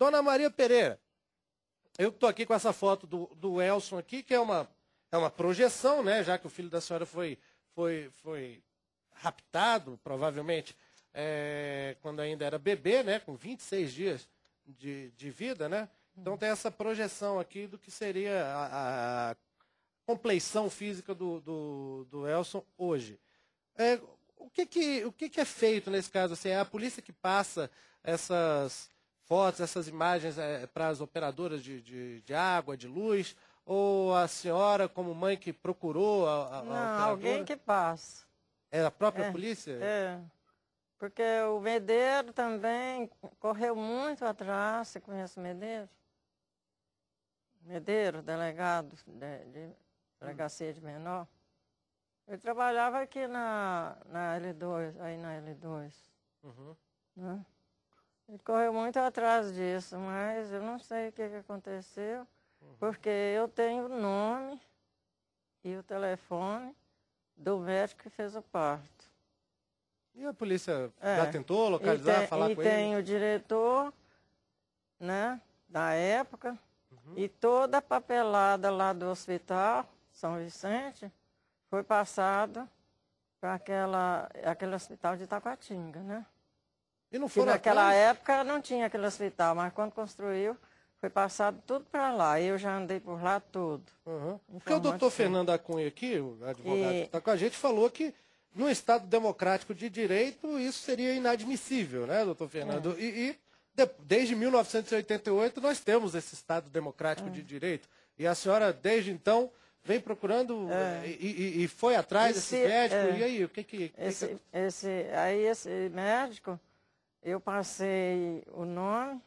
Dona Maria Pereira, eu estou aqui com essa foto do Elson aqui, que é uma projeção, né? Já que o filho da senhora foi raptado, provavelmente, quando ainda era bebê, né? Com 26 dias de vida, né? Então tem essa projeção aqui do que seria a compleição física do Elson hoje. O que é feito nesse caso? Assim, é a polícia que passa essas fotos, essas imagens para as operadoras de água, de luz, ou a senhora, como mãe, que procurou a operadora? Alguém que passa. É a própria polícia? Porque o Medeiro também correu muito atrás. Você conhece o Medeiro? Medeiro, delegado de delegacia de menor. Ele trabalhava aqui na L2, aí na L2. Uhum. Né? Ele correu muito atrás disso, mas eu não sei o que aconteceu, porque eu tenho o nome e o telefone do médico que fez o parto. E a polícia já tentou localizar, falar com ele? E tem o diretor, né, da época, e toda a papelada lá do hospital, São Vicente, foi passada para aquele hospital de Taquatinga, né? E não foram naquela época não tinha aquele hospital, mas quando construiu, foi passado tudo para lá. Eu já andei por lá tudo. Porque o doutor Fernando Acunha aqui, o advogado que está com a gente, falou que no Estado democrático de direito isso seria inadmissível, né, doutor Fernando? Desde 1988 nós temos esse Estado democrático de direito. E a senhora, desde então, vem procurando e foi atrás desse médico. E aí, o que... Esse médico, eu passei o nome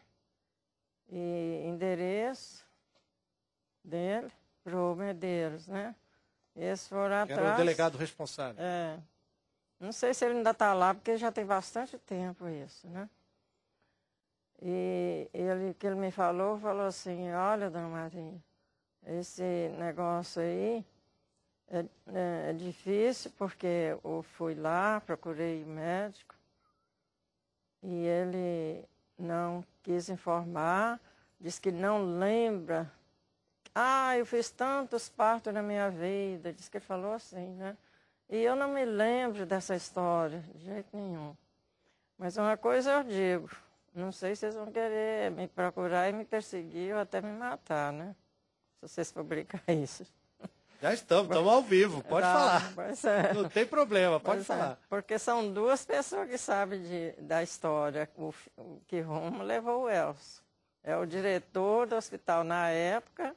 e endereço dele para o Medeiros, né? Eles foram atrás. Era o delegado responsável. Não sei se ele ainda está lá, porque já tem bastante tempo isso, né? E que ele me falou assim, olha, dona Maria, esse negócio aí é difícil, porque eu fui lá, procurei o médico, e ele não quis informar, disse que não lembra. Eu fiz tantos partos na minha vida, disse que ele falou assim, né? E eu não me lembro dessa história, de jeito nenhum. Mas uma coisa eu digo, não sei se vocês vão querer me procurar e me perseguir ou até me matar, né? Se vocês publicar isso. Já estamos ao vivo, pode falar. Não tem problema, pode falar. Porque são duas pessoas que sabem da história, o que rumo levou o Elson. É o diretor do hospital na época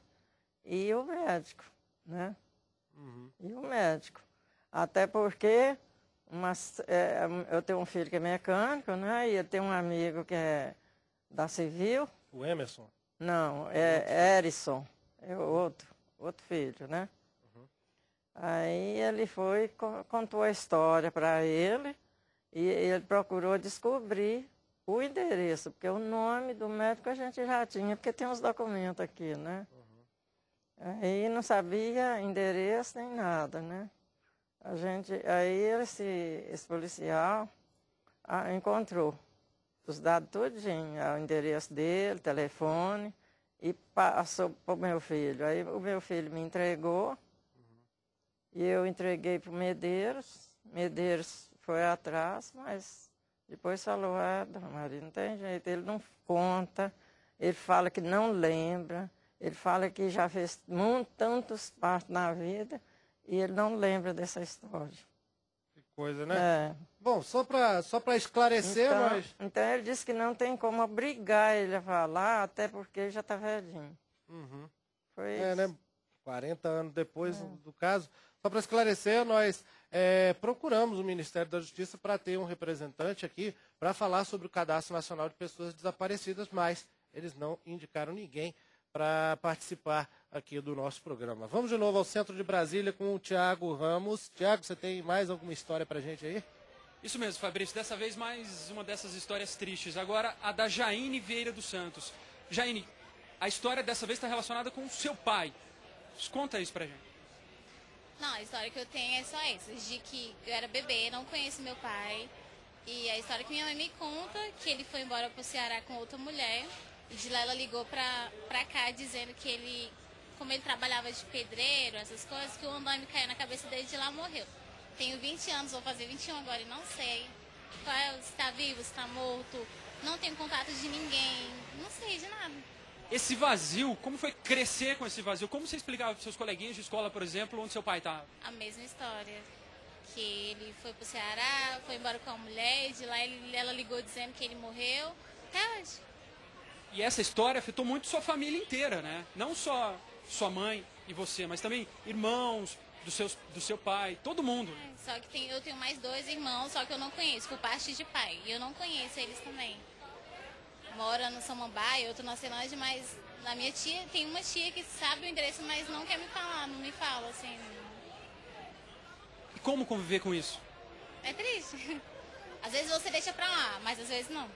e o médico, né? E o médico. Até porque eu tenho um filho que é mecânico, né? E eu tenho um amigo que é da Civil. O Emerson? Não, é Erison. É outro filho, né? Aí ele contou a história para ele e ele procurou descobrir o endereço, porque o nome do médico a gente já tinha, porque tem os documentos aqui, né? Aí não sabia endereço nem nada, né? Aí esse policial encontrou os dados tudinho, o endereço dele, telefone, e passou para o meu filho. Aí o meu filho me entregou, e eu entreguei para o Medeiros. Medeiros foi atrás, mas depois falou, dona Maria, não tem jeito, ele não conta, ele fala que não lembra, ele fala que já fez tantos partos na vida, e ele não lembra dessa história. Que coisa, né? Bom, só para esclarecer, Então ele disse que não tem como obrigar ele a falar, até porque ele já está velhinho. Foi isso. Né? 40 anos depois do caso. Só para esclarecer, nós procuramos o Ministério da Justiça para ter um representante aqui para falar sobre o Cadastro Nacional de Pessoas Desaparecidas, mas eles não indicaram ninguém para participar aqui do nosso programa. Vamos de novo ao centro de Brasília com o Tiago Ramos. Tiago, você tem mais alguma história para a gente aí? Isso mesmo, Fabrício. Dessa vez mais uma dessas histórias tristes. Agora a da Jaine Vieira dos Santos. Jaine, a história dessa vez está relacionada com o seu pai. Conta isso pra gente. Não, a história que eu tenho é só essa, de que eu era bebê, não conheço meu pai. E a história que minha mãe me conta, que ele foi embora pro Ceará com outra mulher. E de lá ela ligou pra cá dizendo que ele, como ele trabalhava de pedreiro, essas coisas, que o andame caiu na cabeça dele e de lá morreu. Tenho 20 anos, vou fazer 21 agora e não sei se está vivo, se está morto. Não tenho contato de ninguém, não sei de nada. Esse vazio, como foi crescer com esse vazio? Como você explicava para seus coleguinhas de escola, por exemplo, onde seu pai estava? A mesma história. Que ele foi pro Ceará, foi embora com a mulher, e de lá ela ligou dizendo que ele morreu. Até hoje. E essa história afetou muito sua família inteira, né? Não só sua mãe e você, mas também irmãos do seu pai, todo mundo. Só que eu tenho mais 2 irmãos, só que eu não conheço, por parte de pai. E eu não conheço eles também. Mora no Samambaia, outro na Ceilândia, mas a minha tia, tem uma tia que sabe o endereço, mas não quer me falar, não me fala, assim. E como conviver com isso? É triste. Às vezes você deixa pra lá, mas às vezes não.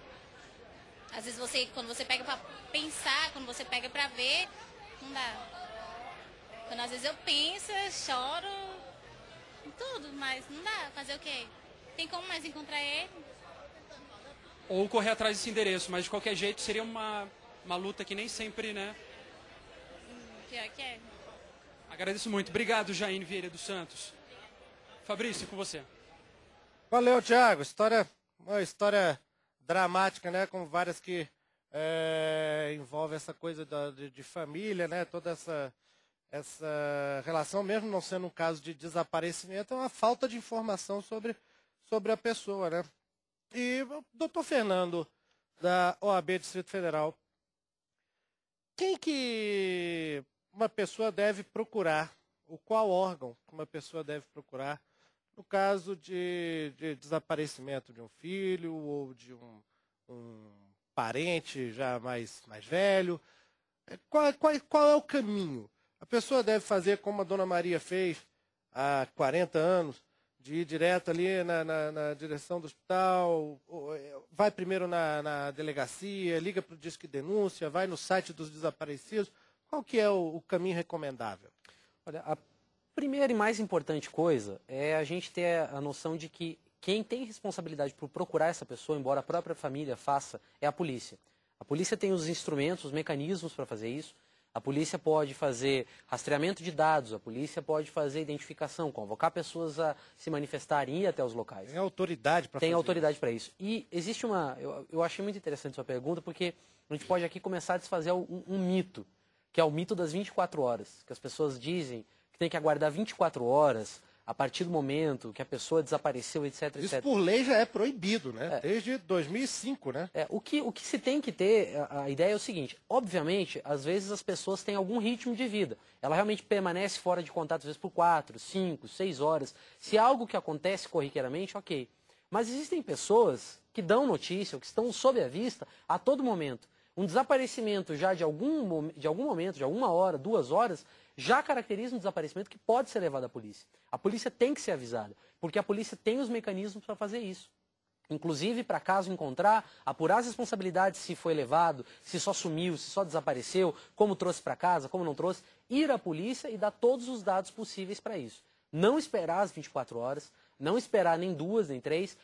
Às vezes quando você pega pra pensar, quando você pega pra ver, não dá. Quando às vezes eu penso, eu choro, tudo, mas não dá, fazer o quê? Tem como mais encontrar ele? Ou correr atrás desse endereço, mas de qualquer jeito seria uma luta que nem sempre, né? Pior que é. Agradeço muito. Obrigado, Jaine Vieira dos Santos. Fabrício, com você. Valeu, Thiago. Uma história dramática, né? Com várias que envolve essa coisa de família, né? Toda essa relação, mesmo não sendo um caso de desaparecimento, é uma falta de informação sobre a pessoa, né? E o doutor Fernando, da OAB Distrito Federal, quem que uma pessoa deve procurar, ou qual órgão que uma pessoa deve procurar no caso de desaparecimento de um filho ou de um parente já mais velho? Qual é o caminho? A pessoa deve fazer como a Dona Maria fez há 40 anos, de ir direto ali na direção do hospital, vai primeiro na delegacia, liga para o Disque Denúncia, vai no site dos desaparecidos. Qual que é o caminho recomendável? Olha, a primeira e mais importante coisa é a gente ter a noção de que quem tem responsabilidade por procurar essa pessoa, embora a própria família faça, é a polícia. A polícia tem os instrumentos, os mecanismos para fazer isso. A polícia pode fazer rastreamento de dados, a polícia pode fazer identificação, convocar pessoas a se manifestarem e ir até os locais. Tem autoridade para fazer Tem autoridade para isso. E existe eu achei muito interessante sua pergunta, porque a gente pode aqui começar a desfazer um mito, que é o mito das 24 horas, que as pessoas dizem que tem que aguardar 24 horas a partir do momento que a pessoa desapareceu, etc, etc. Isso por lei já é proibido, né? Desde 2005, né? O que se tem que ter, a ideia é o seguinte, obviamente, às vezes as pessoas têm algum ritmo de vida. Ela realmente permanece fora de contato, às vezes, por 4, 5, 6 horas. Se é algo que acontece corriqueiramente, ok. Mas existem pessoas que dão notícia, ou que estão sob a vista a todo momento. Um desaparecimento já de algum momento, de 1 hora, 2 horas, já caracteriza um desaparecimento que pode ser levado à polícia. A polícia tem que ser avisada, porque a polícia tem os mecanismos para fazer isso. Inclusive, para caso encontrar, apurar as responsabilidades se foi levado, se só sumiu, se só desapareceu, como trouxe para casa, como não trouxe, ir à polícia e dar todos os dados possíveis para isso. Não esperar as 24 horas, não esperar nem 2, nem 3,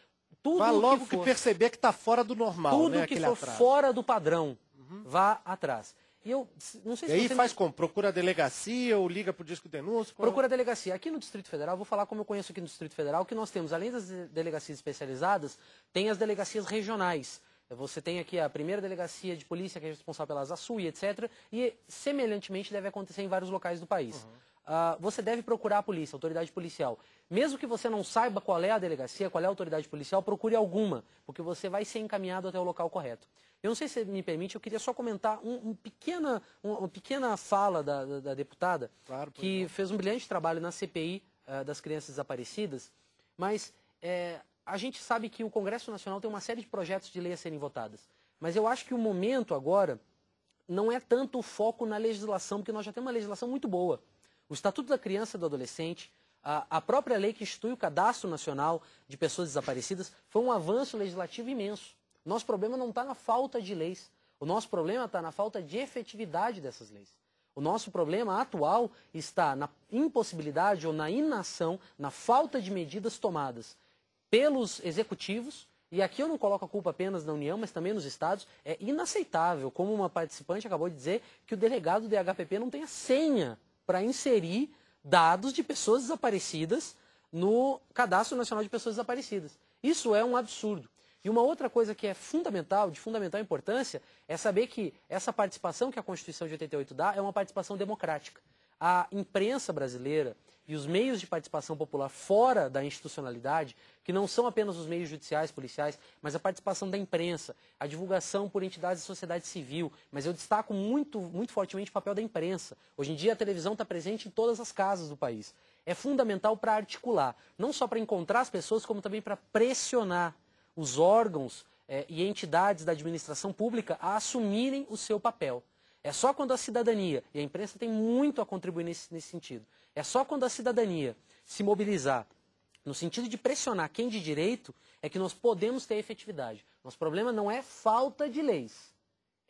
tudo vá logo que for, perceber que está fora do normal, tudo né? que for fora do padrão, vá atrás. E eu não sei se e aí você faz como? Procura a delegacia ou liga para o Disco Denúncia? Procura a delegacia. Aqui no Distrito Federal, vou falar como eu conheço aqui no Distrito Federal, que nós temos, além das delegacias especializadas, tem as delegacias regionais. Você tem aqui a primeira delegacia de polícia, que é responsável pela Açuí, etc. E, semelhantemente, deve acontecer em vários locais do país. Você deve procurar a polícia, a autoridade policial. Mesmo que você não saiba qual é a delegacia, qual é a autoridade policial, procure alguma, porque você vai ser encaminhado até o local correto. Eu não sei se me permite, eu queria só comentar uma pequena fala da deputada, claro, que fez um brilhante trabalho na CPI das crianças desaparecidas, mas a gente sabe que o Congresso Nacional tem uma série de projetos de lei a serem votadas. Mas eu acho que o momento agora não é tanto o foco na legislação, porque nós já temos uma legislação muito boa. O Estatuto da Criança e do Adolescente, a própria lei que institui o Cadastro Nacional de Pessoas Desaparecidas, foi um avanço legislativo imenso. Nosso problema não está na falta de leis. O nosso problema está na falta de efetividade dessas leis. O nosso problema atual está na impossibilidade ou na inação, na falta de medidas tomadas pelos executivos e aqui eu não coloco a culpa apenas na União, mas também nos estados, é inaceitável, como uma participante acabou de dizer, que o delegado do DHPP não tenha senha para inserir dados de pessoas desaparecidas no Cadastro Nacional de Pessoas Desaparecidas. Isso é um absurdo. E uma outra coisa que é fundamental, de fundamental importância, é saber que essa participação que a Constituição de 88 dá é uma participação democrática. A imprensa brasileira e os meios de participação popular fora da institucionalidade, que não são apenas os meios judiciais, policiais, mas a participação da imprensa, a divulgação por entidades de sociedade civil, mas eu destaco muito fortemente o papel da imprensa. Hoje em dia a televisão está presente em todas as casas do país. É fundamental para articular, não só para encontrar as pessoas, como também para pressionar os órgãos e entidades da administração pública a assumirem o seu papel. É só quando a cidadania, e a imprensa tem muito a contribuir nesse sentido, é só quando a cidadania se mobilizar no sentido de pressionar quem de direito, é que nós podemos ter efetividade. Nosso problema não é falta de leis,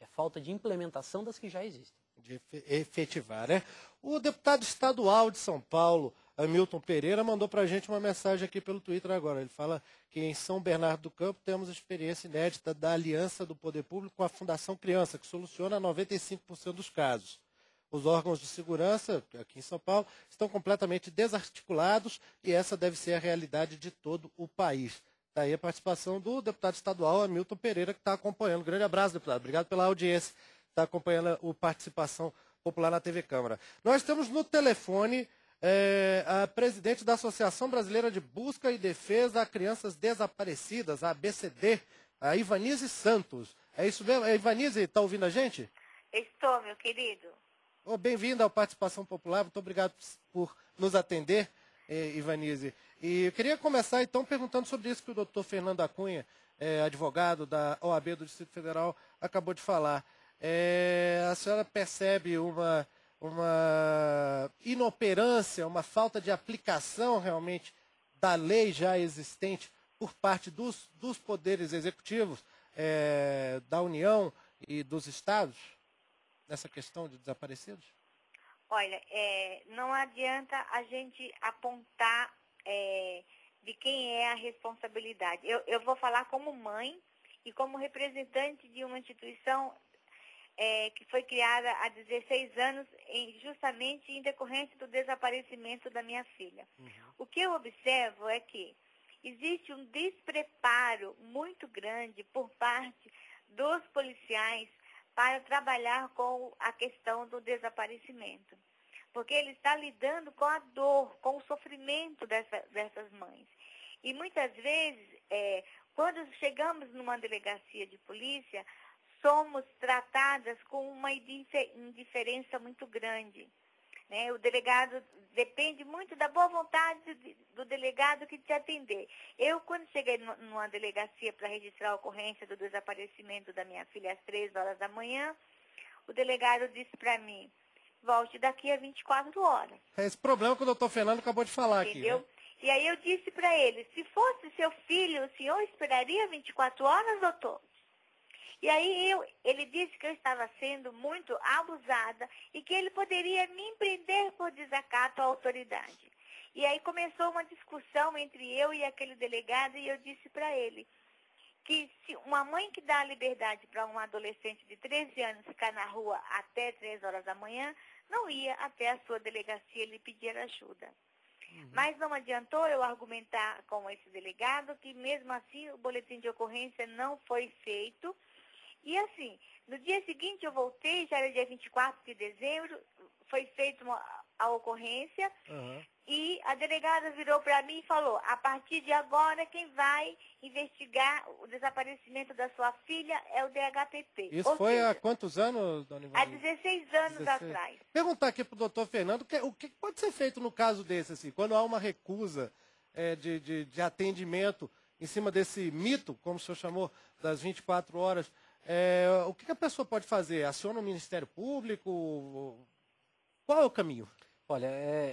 é falta de implementação das que já existem. De efetivar, né? O deputado estadual de São Paulo, Hamilton Pereira, mandou para a gente uma mensagem aqui pelo Twitter agora. Ele fala que em São Bernardo do Campo temos a experiência inédita da aliança do poder público com a Fundação Criança, que soluciona 95% dos casos. Os órgãos de segurança, aqui em São Paulo, estão completamente desarticulados e essa deve ser a realidade de todo o país. Daí a participação do deputado estadual Hamilton Pereira, que está acompanhando. Grande abraço, deputado. Obrigado pela audiência. Está acompanhando a participação popular na TV Câmara. Nós temos no telefone a presidente da Associação Brasileira de Busca e Defesa a Crianças Desaparecidas, a ABCD, a Ivanise Santos. É isso mesmo? Ivanise, está ouvindo a gente? Estou, meu querido. Bem-vinda ao Participação Popular. Muito obrigado por nos atender, Ivanise. E eu queria começar, então, perguntando sobre isso que o doutor Fernando Acunha, advogado da OAB do Distrito Federal, acabou de falar. A senhora percebe uma inoperância, uma falta de aplicação realmente da lei já existente por parte dos poderes executivos da União e dos estados nessa questão de desaparecidos? Olha, não adianta a gente apontar de quem é a responsabilidade. Eu vou falar como mãe e como representante de uma instituição que foi criada há 16 anos justamente em decorrência do desaparecimento da minha filha. Uhum. O que eu observo é que existe um despreparo muito grande por parte dos policiais para trabalhar com a questão do desaparecimento. Porque ele está lidando com a dor, com o sofrimento dessas mães. E muitas vezes, quando chegamos numa delegacia de polícia, somos tratadas com uma indiferença muito grande. Né? O delegado depende muito da boa vontade do delegado que te atender. Eu, quando cheguei numa delegacia para registrar a ocorrência do desaparecimento da minha filha às 3 horas da manhã, o delegado disse para mim, volte daqui a 24 horas. É esse problema que o doutor Fernando acabou de falar. Entendeu? Aqui. Né? E aí eu disse para ele, se fosse seu filho, o senhor esperaria 24 horas, doutor? E aí ele disse que eu estava sendo muito abusada e que ele poderia me prender por desacato à autoridade. E aí começou uma discussão entre eu e aquele delegado e eu disse para ele que se uma mãe que dá liberdade para um adolescente de 13 anos ficar na rua até 3 horas da manhã, não ia até a sua delegacia lhe pedir ajuda. Uhum. Mas não adiantou eu argumentar com esse delegado que mesmo assim o boletim de ocorrência não foi feito. E assim, no dia seguinte eu voltei, já era dia 24 de dezembro, foi feita a ocorrência, e a delegada virou para mim e falou, a partir de agora quem vai investigar o desaparecimento da sua filha é o DHPP. Isso foi seja, há quantos anos, dona Ivani? Há 16 anos atrás. Perguntar aqui para o doutor Fernando, o que pode ser feito no caso desse, assim, quando há uma recusa de atendimento em cima desse mito, como o senhor chamou, das 24 horas, o que a pessoa pode fazer? Aciona o Ministério Público? Qual é o caminho? Olha,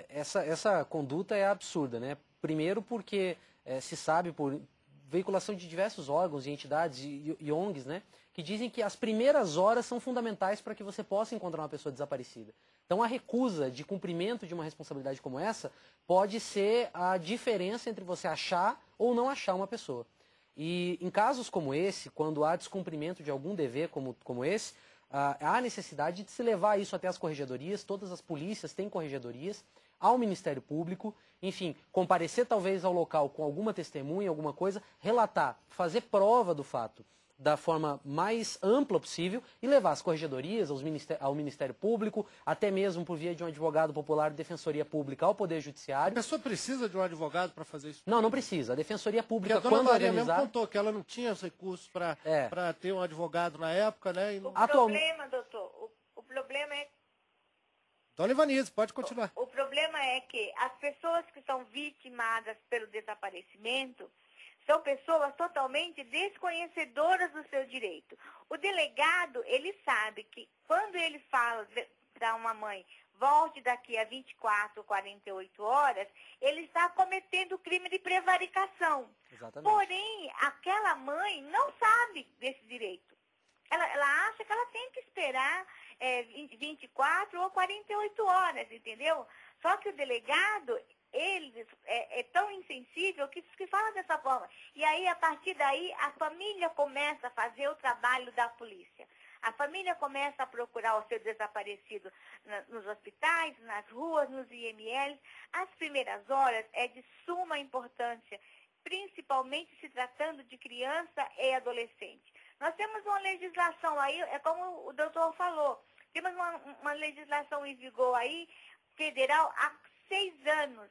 essa conduta é absurda, né? Primeiro porque se sabe por veiculação de diversos órgãos e entidades e ONGs, né? Que dizem que as primeiras horas são fundamentais para que você possa encontrar uma pessoa desaparecida. Então a recusa de cumprimento de uma responsabilidade como essa pode ser a diferença entre você achar ou não achar uma pessoa. E em casos como esse, quando há descumprimento de algum dever como esse, há necessidade de se levar isso até as corregedorias, todas as polícias têm corregedorias, ao Ministério Público, enfim, comparecer talvez ao local com alguma testemunha, alguma coisa, relatar, fazer prova do fato da forma mais ampla possível e levar às corregedorias, ao Ministério Público, até mesmo por via de um advogado popular de Defensoria Pública ao Poder A Judiciário. pessoa precisa de um advogado para fazer isso? Não, não precisa. A Defensoria Pública, Porque a dona quando Maria organizar... mesmo contou que ela não tinha os recursos para ter um advogado na época, né? E não... O problema, doutor, o problema é... Dona Ivanise, pode continuar. O problema é que as pessoas que são vitimadas pelo desaparecimento são pessoas totalmente desconhecedoras do seu direito. O delegado, ele sabe que quando ele fala para uma mãe, volte daqui a 24 ou 48 horas, ele está cometendo crime de prevaricação. Exatamente. Porém, aquela mãe não sabe desse direito. Ela acha que ela tem que esperar 24 ou 48 horas, entendeu? Só que o delegado, ele é tão insensível que fala dessa forma. E aí, a partir daí, a família começa a fazer o trabalho da polícia. A família começa a procurar o seu desaparecido nos hospitais, nas ruas, nos IMLs. As primeiras horas é de suma importância, principalmente se tratando de criança e adolescente. Nós temos uma legislação aí, é como o doutor falou, temos uma legislação em vigor aí, federal, há 6 anos,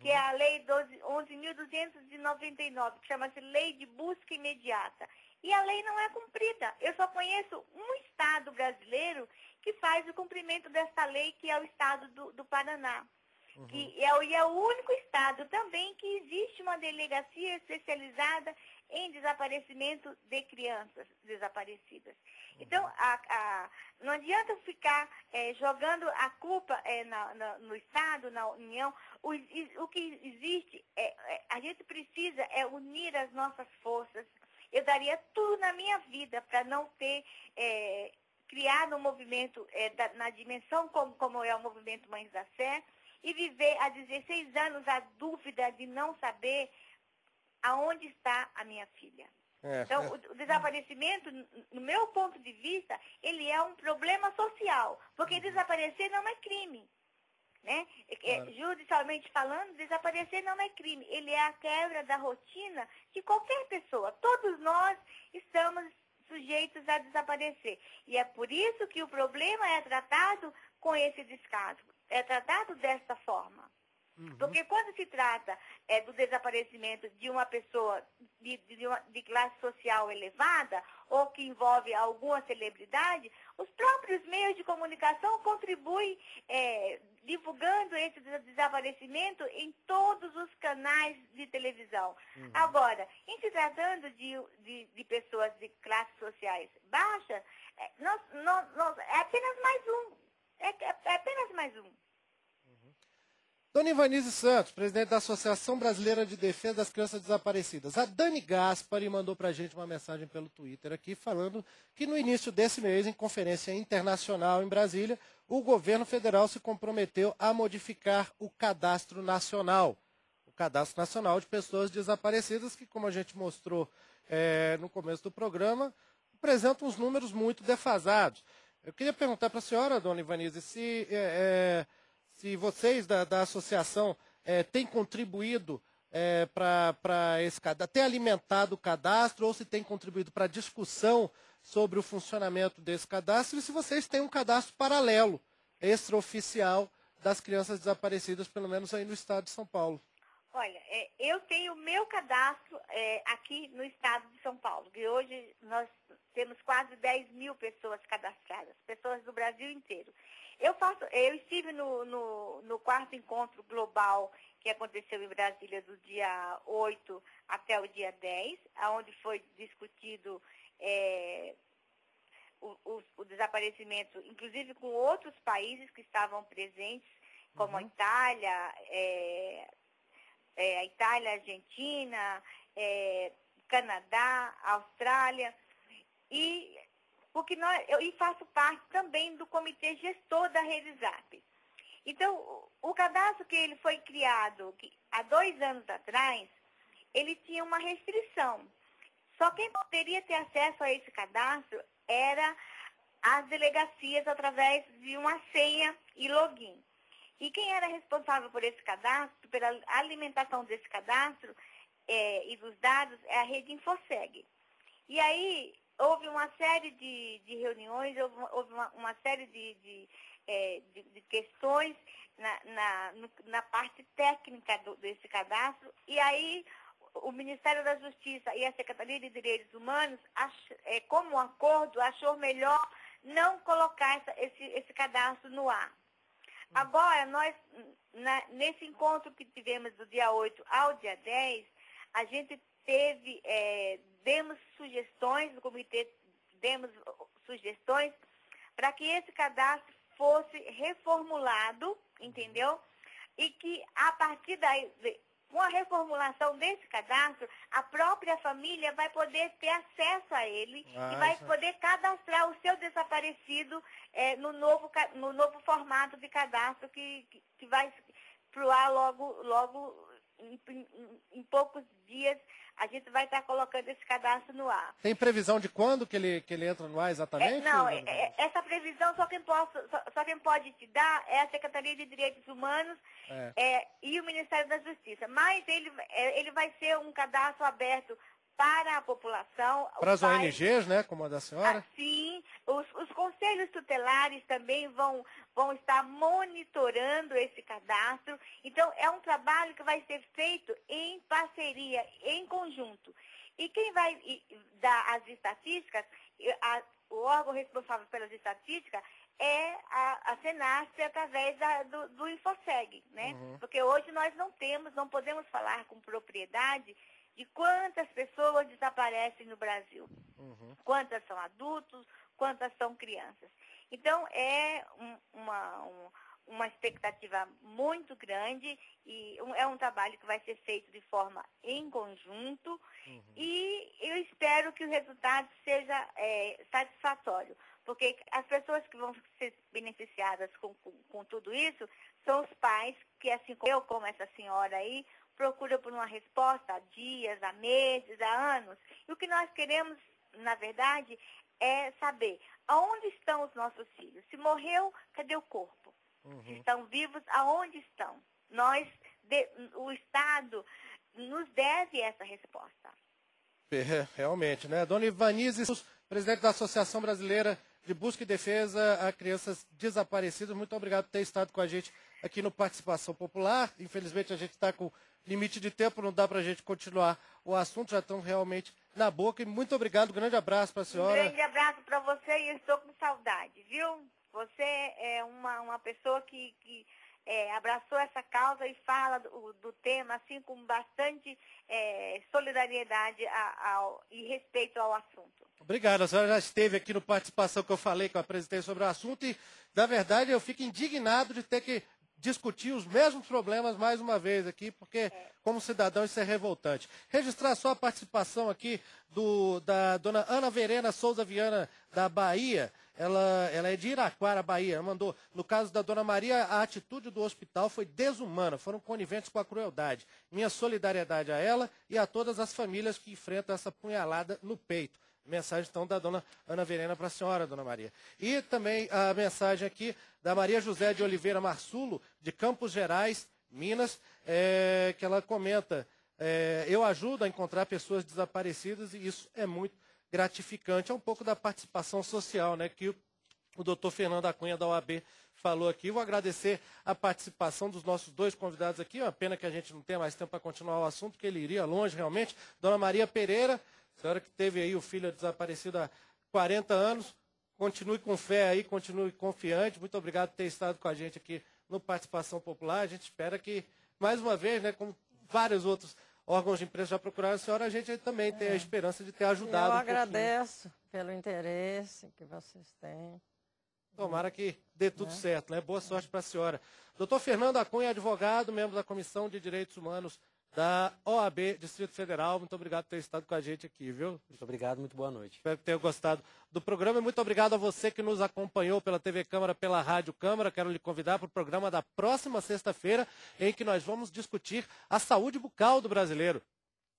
que é a Lei 11.299, que chama-se Lei de Busca Imediata. E a lei não é cumprida. Eu só conheço um estado brasileiro que faz o cumprimento dessa lei, que é o estado do Paraná. E é o único estado também que existe uma delegacia especializada em desaparecimento de crianças desaparecidas. Então, não adianta ficar jogando a culpa no Estado, na União. O que existe, a gente precisa unir as nossas forças. Eu daria tudo na minha vida para não ter criado um movimento na dimensão como é o movimento Mães da Fé, e viver há 16 anos a dúvida de não saber aonde está a minha filha. Então, o desaparecimento, no meu ponto de vista, ele é um problema social, porque desaparecer não é crime. Né? Judicialmente falando, desaparecer não é crime. Ele é a quebra da rotina de qualquer pessoa. Todos nós estamos sujeitos a desaparecer. E é por isso que o problema é tratado com esse descaso. É tratado desta forma. Porque quando se trata do desaparecimento de uma pessoa de classe social elevada ou que envolve alguma celebridade, os próprios meios de comunicação contribuem divulgando esse desaparecimento em todos os canais de televisão. Agora, em se tratando de pessoas de classes sociais baixas, é apenas mais um. É apenas mais um. Dona Ivanise Santos, presidente da Associação Brasileira de Defesa das Crianças Desaparecidas. A Dani Gaspari mandou para a gente uma mensagem pelo Twitter aqui, falando que no início desse mês, em conferência internacional em Brasília, o governo federal se comprometeu a modificar o cadastro nacional. O cadastro nacional de pessoas desaparecidas, que, como a gente mostrou no começo do programa, apresenta uns números muito defasados. Eu queria perguntar para a senhora, dona Ivanise, se vocês da associação têm contribuído para esse cadastro, têm alimentado o cadastro, ou se têm contribuído para a discussão sobre o funcionamento desse cadastro, e se vocês têm um cadastro paralelo, extraoficial, das crianças desaparecidas, pelo menos aí no estado de São Paulo. Olha, eu tenho o meu cadastro aqui no estado de São Paulo, e hoje nós temos quase 10 mil pessoas cadastradas, pessoas do Brasil inteiro. Eu estive no quarto encontro global que aconteceu em Brasília do dia 8 até o dia 10, onde foi discutido o desaparecimento, inclusive com outros países que estavam presentes, como a Itália, a Argentina, Canadá, Austrália, e eu faço parte também do comitê gestor da RedeZap. Então, o cadastro que ele foi criado há 2 anos atrás, ele tinha uma restrição. Só quem poderia ter acesso a esse cadastro era as delegacias através de uma senha e login. E quem era responsável por esse cadastro, pela alimentação desse cadastro e dos dados, é a rede Infoseg. E aí houve uma série de reuniões, houve uma série de questões na parte técnica desse cadastro, e aí o Ministério da Justiça e a Secretaria de Direitos Humanos, como um acordo, achou melhor não colocar esse cadastro no ar. Agora, nós, nesse encontro que tivemos do dia 8 ao dia 10, a gente demos sugestões, no comitê demos sugestões para que esse cadastro fosse reformulado, entendeu? E que a partir daí, com a reformulação desse cadastro, a própria família vai poder ter acesso a ele e vai poder cadastrar o seu desaparecido no novo formato de cadastro que vai pro ar logo em poucos dias. A gente vai estar colocando esse cadastro no ar. Tem previsão de quando que ele entra no ar exatamente? Não, essa previsão só quem pode te dar é a Secretaria de Direitos Humanos e o Ministério da Justiça. Mas ele vai ser um cadastro aberto para a população. Para as ONGs, né, como a da senhora? Sim, os conselhos tutelares também vão estar monitorando esse cadastro. Então, é um trabalho que vai ser feito em parceria, em conjunto. E quem vai dar as estatísticas, o órgão responsável pelas estatísticas é a Senasp através do Infoseg, né? Uhum. Porque hoje nós não podemos falar com propriedade de quantas pessoas desaparecem no Brasil. Uhum. Quantas são adultos, quantas são crianças. Então, é uma expectativa muito grande e é um trabalho que vai ser feito de forma em conjunto. Uhum. E eu espero que o resultado seja satisfatório, porque as pessoas que vão ser beneficiadas com tudo isso são os pais, que assim como eu, como essa senhora aí, procura por uma resposta há dias, há meses, há anos. E o que nós queremos, na verdade, é saber aonde estão os nossos filhos. Se morreu, cadê o corpo? Uhum. Se estão vivos, aonde estão? O Estado nos deve essa resposta. Realmente, né? Dona Ivanise, presidente da Associação Brasileira de Busca e Defesa a Crianças Desaparecidas, muito obrigado por ter estado com a gente aqui no Participação Popular. Infelizmente, a gente está com limite de tempo, não dá para a gente continuar o assunto, já estão realmente na boca. E muito obrigado, grande abraço para a senhora. Um grande abraço para você e eu estou com saudade, viu? Você é uma pessoa que abraçou essa causa e fala do tema assim com bastante solidariedade e respeito ao assunto. Obrigado, a senhora já esteve aqui no Participação que eu falei, que eu apresentei sobre o assunto e, na verdade, eu fico indignado de ter que discutir os mesmos problemas mais uma vez aqui, porque, como cidadão, isso é revoltante. Registrar só a participação aqui da dona Ana Verena Souza Viana, da Bahia. Ela é de Iraquara, Bahia. Ela mandou, no caso da dona Maria, a atitude do hospital foi desumana, foram coniventes com a crueldade. Minha solidariedade a ela e a todas as famílias que enfrentam essa punhalada no peito. Mensagem, então, da dona Ana Verena para a senhora, dona Maria. E também a mensagem aqui da Maria José de Oliveira Marsulo, de Campos Gerais, Minas, que ela comenta, eu ajudo a encontrar pessoas desaparecidas e isso é muito gratificante. É um pouco da participação social, né, que o doutor Fernando Acunha, da OAB, falou aqui. Vou agradecer a participação dos nossos dois convidados aqui. É uma pena que a gente não tenha mais tempo para continuar o assunto, porque ele iria longe, realmente. Dona Maria Pereira, senhora que teve aí o filho desaparecido há 40 anos, continue com fé aí, continue confiante. Muito obrigado por ter estado com a gente aqui no Participação Popular. A gente espera que, mais uma vez, né, como vários outros órgãos de imprensa já procuraram a senhora, a gente também tem a esperança de ter ajudado. Eu agradeço pelo interesse que vocês têm. Tomara que dê tudo certo, né? Boa sorte para a senhora. Doutor Fernando Acunha, advogado, membro da Comissão de Direitos Humanos da OAB Distrito Federal. Muito obrigado por ter estado com a gente aqui, viu? Muito obrigado, muito boa noite. Espero que tenha gostado do programa e muito obrigado a você que nos acompanhou pela TV Câmara, pela Rádio Câmara. Quero lhe convidar para o programa da próxima sexta-feira, em que nós vamos discutir a saúde bucal do brasileiro.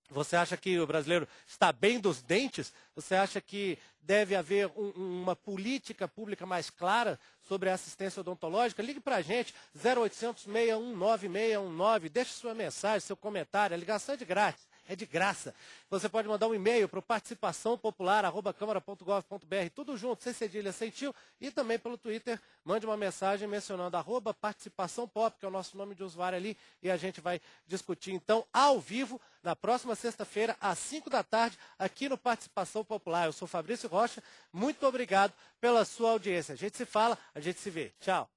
Você acha que o brasileiro está bem dos dentes? Você acha que deve haver uma política pública mais clara sobre a assistência odontológica? Ligue para a gente, 0800 619 619, deixe sua mensagem, seu comentário, a ligação é de grátis. É de graça. Você pode mandar um e-mail para o participaçãopopular@câmara.gov.br, tudo junto, sem cedilha, sem tio, e também pelo Twitter, mande uma mensagem mencionando @participaçãopop, que é o nosso nome de usuário ali, e a gente vai discutir, então, ao vivo, na próxima sexta-feira, às 5 da tarde, aqui no Participação Popular. Eu sou Fabrício Rocha, muito obrigado pela sua audiência. A gente se fala, a gente se vê. Tchau.